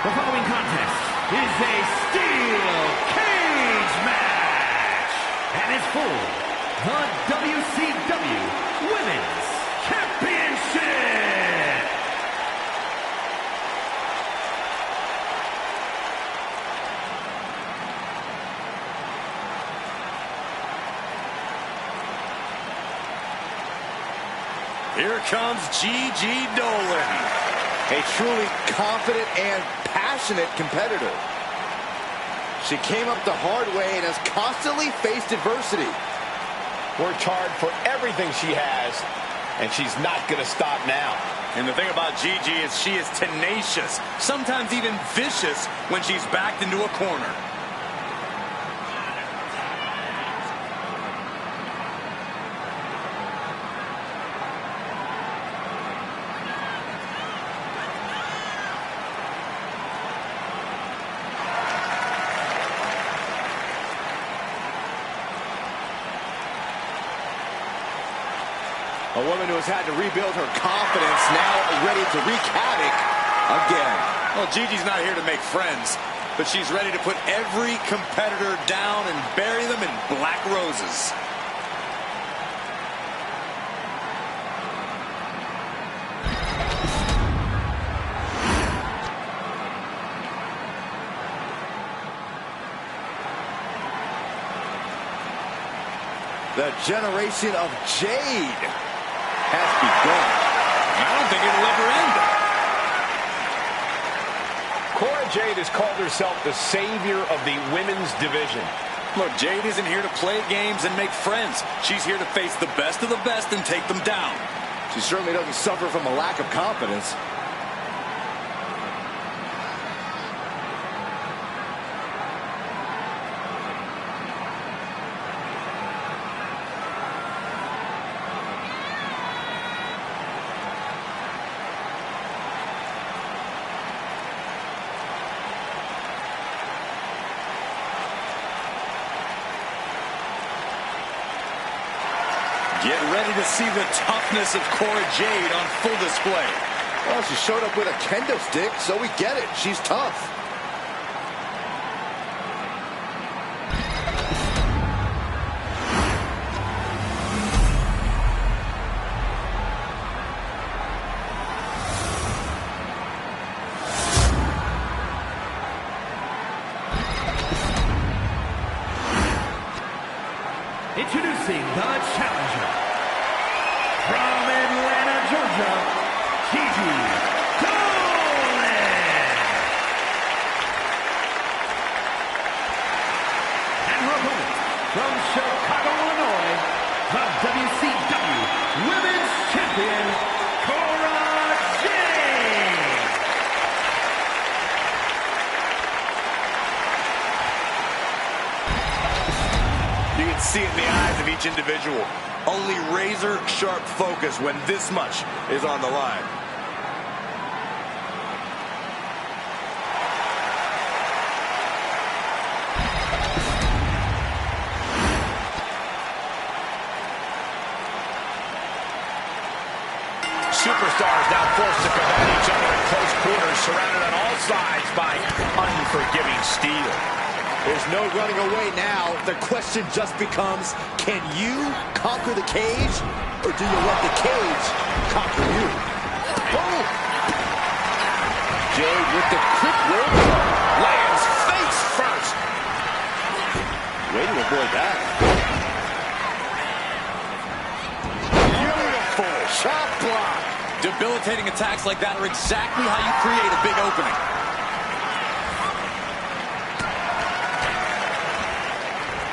The following contest is a steel cage match and it's for the WCW Women's Championship. Here comes Gigi Dolan. A truly confident and passionate competitor. She came up the hard way and has constantly faced adversity. Worked hard for everything she has, and she's not going to stop now. And the thing about Gigi is she is tenacious, sometimes even vicious when she's backed into a corner. A woman who has had to rebuild her confidence, now ready to wreak havoc again. Well, Gigi's not here to make friends, but she's ready to put every competitor down and bury them in black roses. The generation of Jade has begun. I don't think it'll ever end. Cora Jade has called herself the savior of the women's division. Look, Jade isn't here to play games and make friends. She's here to face the best of the best and take them down. She certainly doesn't suffer from a lack of confidence. Get ready to see the toughness of Cora Jade on full display. Well, she showed up with a kendo stick, so we get it. She's tough. Introducing the challenger from Atlanta, Georgia, Gigi Dolan. And her opponent from Chicago, Illinois, the WCW Women's Champion, Cora Jade. You can see it in the eyes of each individual. Only razor-sharp focus when this much is on the line. Superstars now forced to combat each other in close quarters, surrounded on all sides by unforgiving steel. There's no running away now. The question just becomes, can you conquer the cage, or do you let the cage conquer you? Oh! Jade with the quick rope. Lands face first. Way to avoid that. Beautiful shot block. Debilitating attacks like that are exactly how you create a big opening.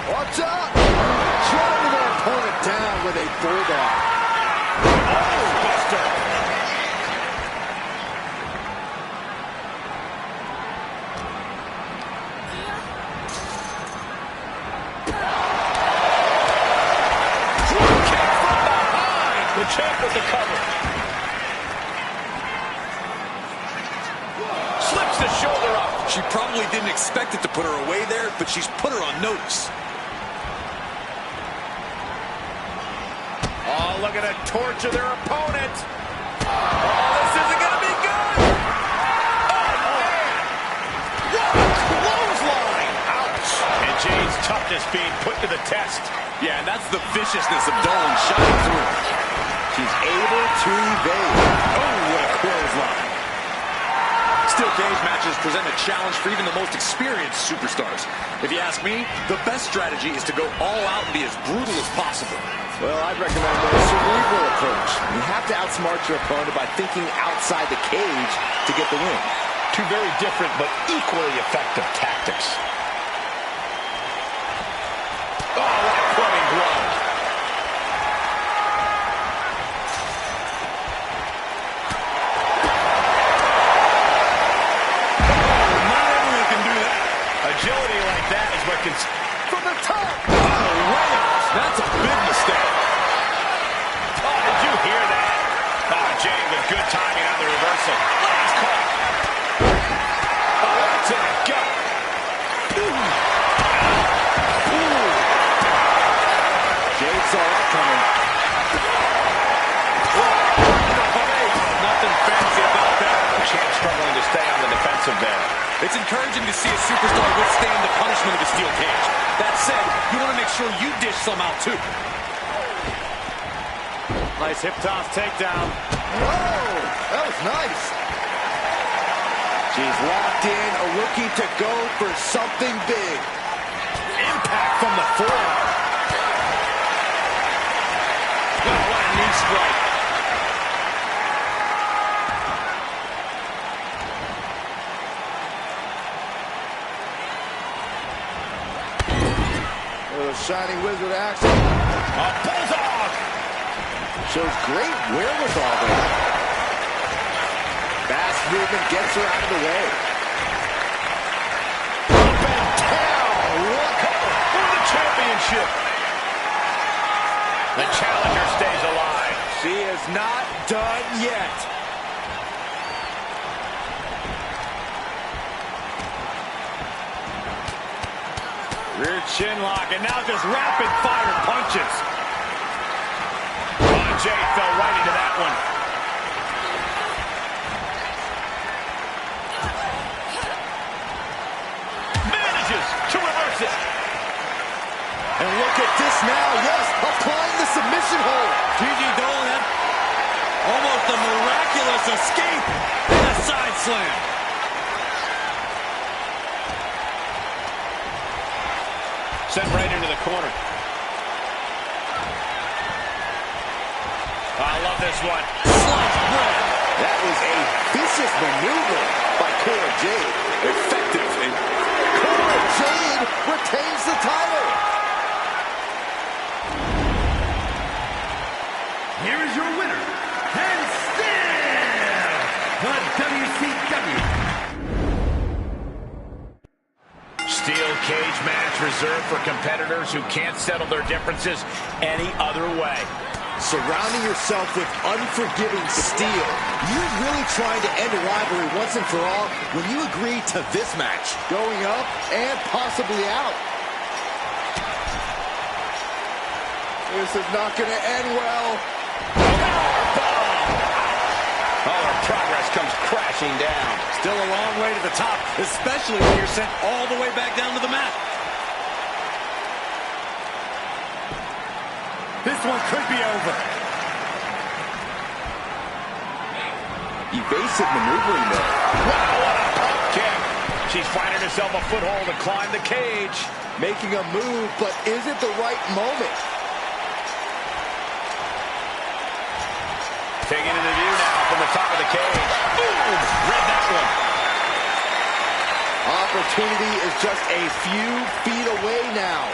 Watch out! Driving their opponent down with a bulldog. Oh, buster. Drop kick from behind. The champ with the cover. Slips the shoulder up. She probably didn't expect it to put her away there, but she's put her on notice. Oh, looking to torture their opponent. Oh, this isn't going to be good. Oh, man. being put to the test. Yeah, and that's the viciousness of Dolan shining through. She's able to evade. Oh, what a clothesline. Steel cage matches present a challenge for even the most experienced superstars. If you ask me, the best strategy is to go all out and be as brutal as possible. Well, I'd recommend a more cerebral approach. You have to outsmart your opponent by thinking outside the cage to get the win. Two very different but equally effective tactics. Oh, what a clubbing blow. Oh, not everyone can do that. Agility like that is what can... From the top! Oh, way off. That's a big mistake. Oh, did you hear that? Oh, Jay with good timing on the reversal. Last call. Oh, that's in the gut. Jade saw that coming. Nothing fancy about that. Champ struggling to stay on the defensive there. It's encouraging to see a superstar withstand the punishment of a steel cage. That said, you want to make sure you dish some out too. Nice hip toss takedown. Whoa, that was nice. She's locked in, looking to go for something big. Impact from the forearm. Oh, what a knee strike. Shining Wizard action. A bulldog. Shows great wherewithal there. Fast movement gets her out of the way. Up and down. What for the championship. The challenger stays alive. She is not done yet. Rear chin lock, and now just rapid-fire punches. Oh, Jay fell right into that one. Manages to reverse it. And look at this now, yes, applying the submission hold. Gigi Dolan had almost a miraculous escape and a side slam. Sent right into the corner. I love this one. Sliced bread. That was a vicious maneuver by Cora Jade. Effective. Cora Jade retains the title. Here is your winner, and still the WCW Steel cage match reserved for competitors who can't settle their differences any other way. Surrounding yourself with unforgiving steel. You're really trying to end a rivalry once and for all when you agree to this match. Going up and possibly out. This is not going to end well. All our progress comes crashing down. Still a long way to the top, especially when you're sent all the way back down to the mat. This one could be over. Evasive maneuvering there. Wow, what a pump kick. She's finding herself a foothold to climb the cage. Making a move, but is it the right moment? Taking it into view now from the top of the cage. Boom! Read that one. Opportunity is just a few feet away now.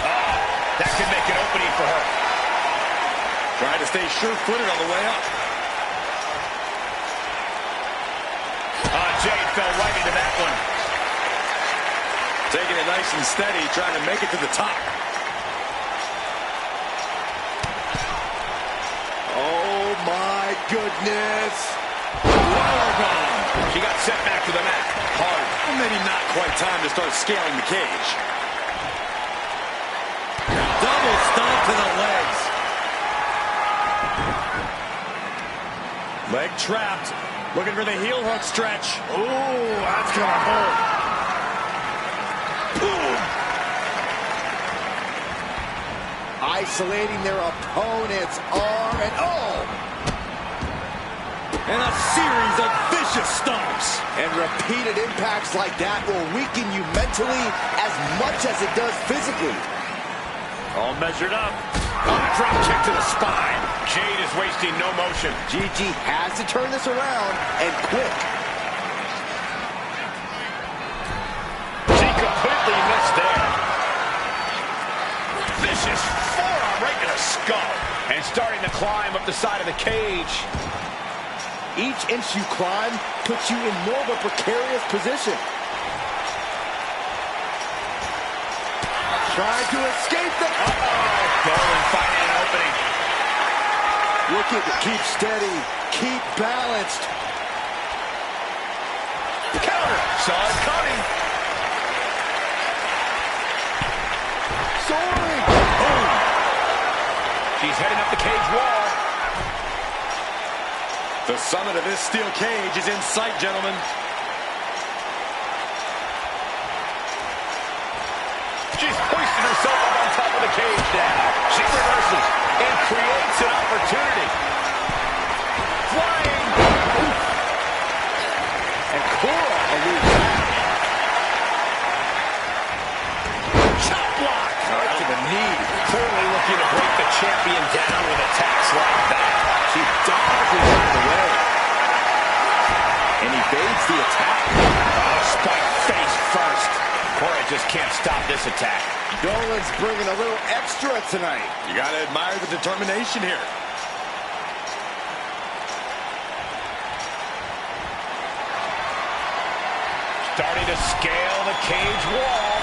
Oh, that could make an opening for her. Trying to stay sure-footed on the way up. Jade fell right into that one. Taking it nice and steady, trying to make it to the top. Oh my goodness. Well gone. She got sent back to the mat. Hard. Well, maybe not quite time to start scaling the cage. Double stomp to the legs. Leg trapped. Looking for the heel hook stretch. Ooh, that's gonna hurt. Boom. isolating their opponent's arm, and And a series of vicious stomps. And repeated impacts like that will weaken you mentally as much as it does physically. All measured up. Oh, drop kick to the spine. Jade is wasting no motion. Gigi has to turn this around, and quick. She completely missed there. Vicious forearm right to the skull. And starting to climb up the side of the cage. Each inch you climb puts you in more of a precarious position. Trying to escape the... Dolan finding an opening. Looking to keep steady, keep balanced. Counter. Saw it coming. Soaring. Boom. She's heading up the cage wall. The summit of this steel cage is in sight, gentlemen. She's hoisted herself up on top of the cage now. She reverses and creates an opportunity. Flying. And Cora eludes that. Chop block. Right to the knee. Clearly looking to break the champion down with attacks like that. She dodges out of the way. And evades the attack. Oh, spike face first. Cora just can't stop this attack. Dolan's bringing a little extra tonight. You gotta admire the determination here. Starting to scale the cage wall.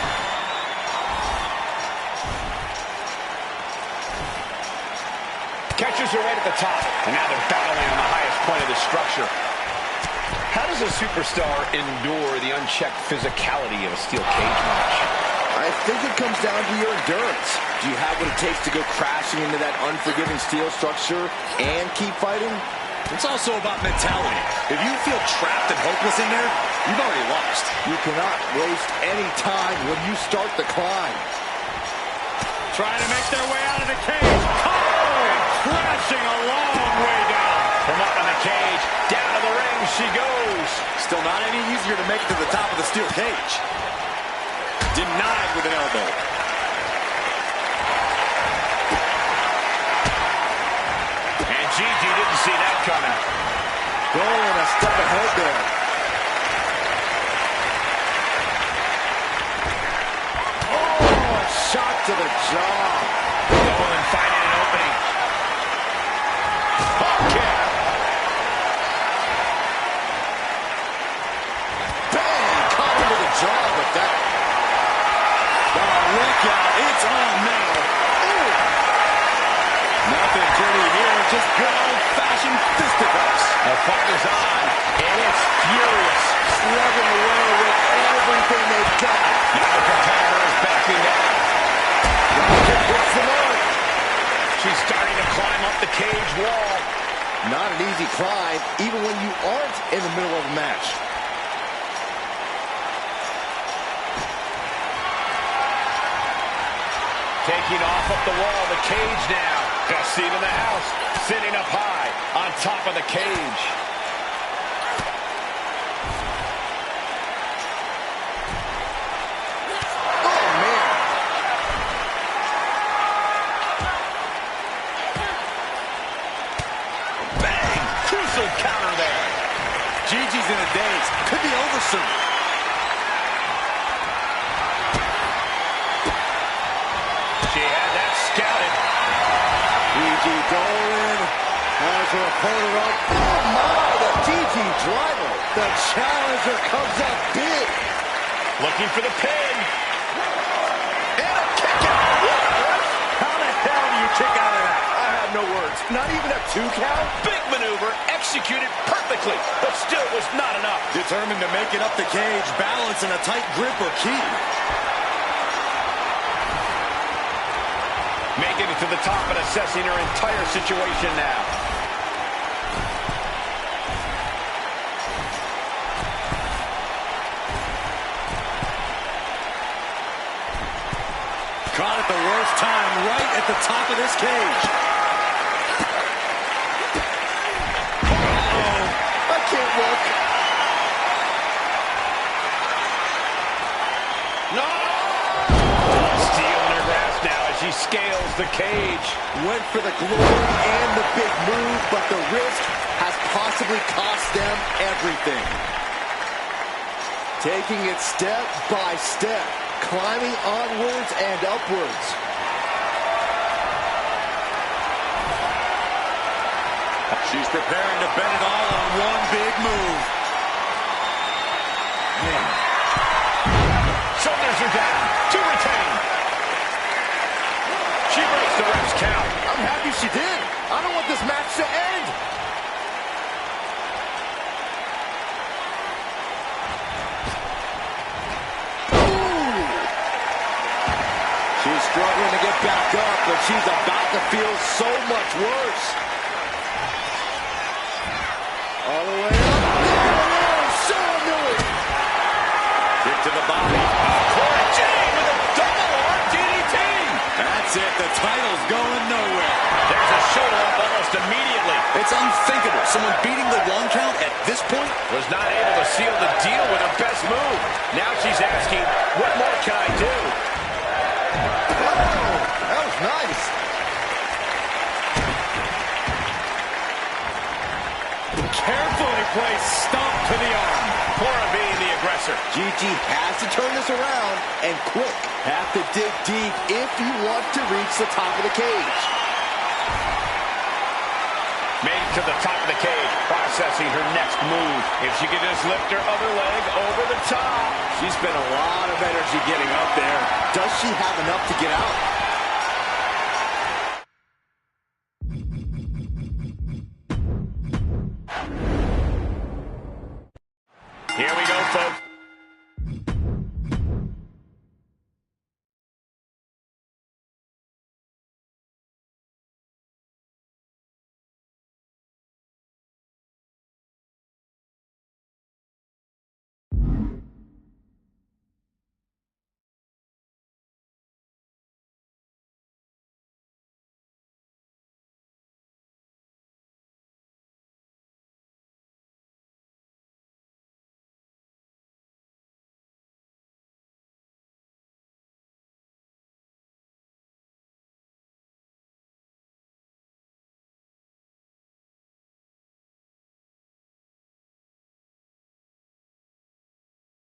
Catches her right at the top. And now they're battling on the highest point of the structure. How does a superstar endure the unchecked physicality of a steel cage match? I think it comes down to your endurance. Do you have what it takes to go crashing into that unforgiving steel structure and keep fighting? It's also about mentality. If you feel trapped and hopeless in there, you've already lost. You cannot waste any time when you start the climb. Trying to make their way out of the cage. Crashing a long way down. From up in the cage, down to the ring she goes. Still not any easier to make it to the top of the steel cage. Denied with an elbow. And Gigi didn't see that coming. Going a step ahead there. Oh, a shot to the jaw. Dolan finding an opening. Oh, kick. Bang! Caught into the jaw with that. Look out, it's on now. Ooh. Nothing pretty here, just good old-fashioned fisticuffs. The fight is on, and it's furious. Slugging away with everything they've got. Now the competitor is backing down. Rocket hits the mark. She's starting to climb up the cage wall. Not an easy climb, even when you aren't in the middle of a match. Taking off up the wall, the cage now. Best seat in the house. Sitting up high on top of the cage. Oh, man. Bang! Crucial counter there. Gigi's in a daze. Could be over soon. She had that scouted. Gigi Dolan has her opponent up. Oh, my, the Gigi driver. The challenger comes up big. Looking for the pin. And a kick out. How the hell do you kick out of that? I have no words. Not even a 2 count? Big maneuver, executed perfectly, but still was not enough. Determined to make it up the cage, balance and a tight grip are key. Making it to the top and assessing her entire situation now. Caught at the first time right at the top of this cage. Uh-oh. I can't look. No! Steel in her grasp now as she scales the cage. Went for the glory and the big move, but the risk has possibly cost them everything. Taking it step by step, climbing onwards and upwards. She's preparing to bet it all on one big move. Man. Shoulders are down to retain. She breaks the ref's count. I'm happy she did. I don't want this match to end. Ooh. She's struggling to get back up, but she's about to feel so much worse. All the way up. Oh, so annoying. Kick to the body. Corey Jane with a double arm DDT. That's it. The title's going nowhere. There's a shoulder up almost immediately. It's unthinkable. Someone beating the 1 count at this point Was not able to seal the deal with her best move. Now she's asking, what more can I do? Oh, that was nice. Carefully placed stomp to the arm. Cora being the aggressor. Gigi has to turn this around, and quick. Have to dig deep if you want to reach the top of the cage. Made it to the top of the cage, processing her next move. If she could just lift her other leg over the top. She spent a lot of energy getting up there. Does she have enough to get out? Here we go, folks.